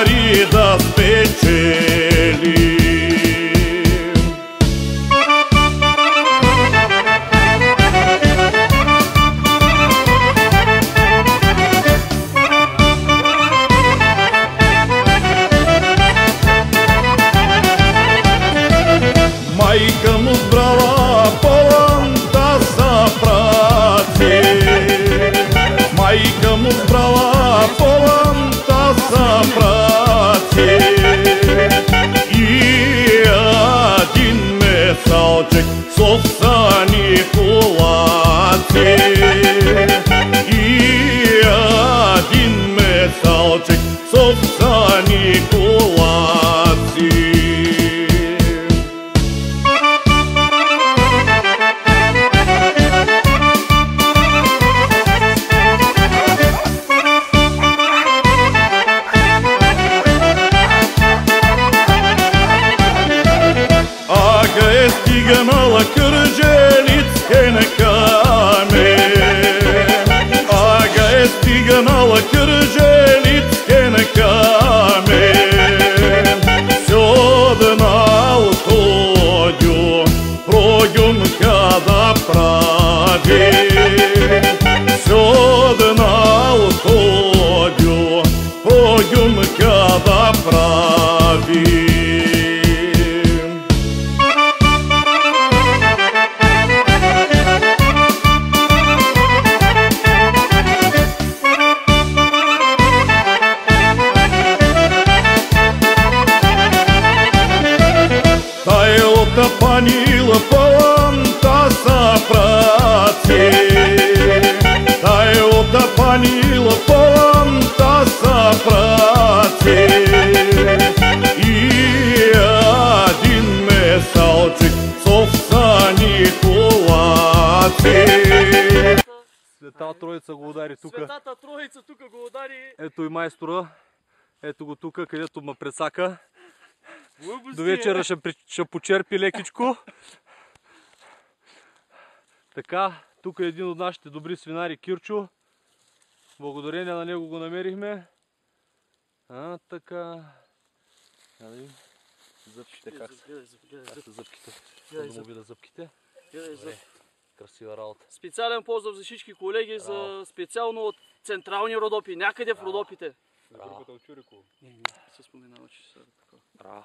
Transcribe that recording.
пари да спечели. Майка му сбрала полanta за праци. Майка му сбрала полanta за праци. И един месалчек с овсани кулаци. И един месалчек с овсани кулаци. Стигнала Кърджалицке на камен. Ага е стигнала Кърджалицке на камен. Сьоднал Тодю прогюнка да прави. Сьоднал Тодю прогюнка да прави. Панила полanta за праци. Тайота панила полanta за праци. И един месалчик с овсани кулаци. Света Троица го удари тука. Светата Троица тука го удари. Ето и майстора. Ето го тука, където ме пресака. До вечера ще почерпи лекичко. Така, тук е един от нашите добри свинари, Кирчо. Благодарение на него го намерихме. Така. Зъбките как са? Как са зъбките? Да му видя зъбките. Красива работа. Специален поздрав за всички колеги, за специално от централни Родопи, някъде в Родопите. Браво. Не се споменава, че са такова. Браво.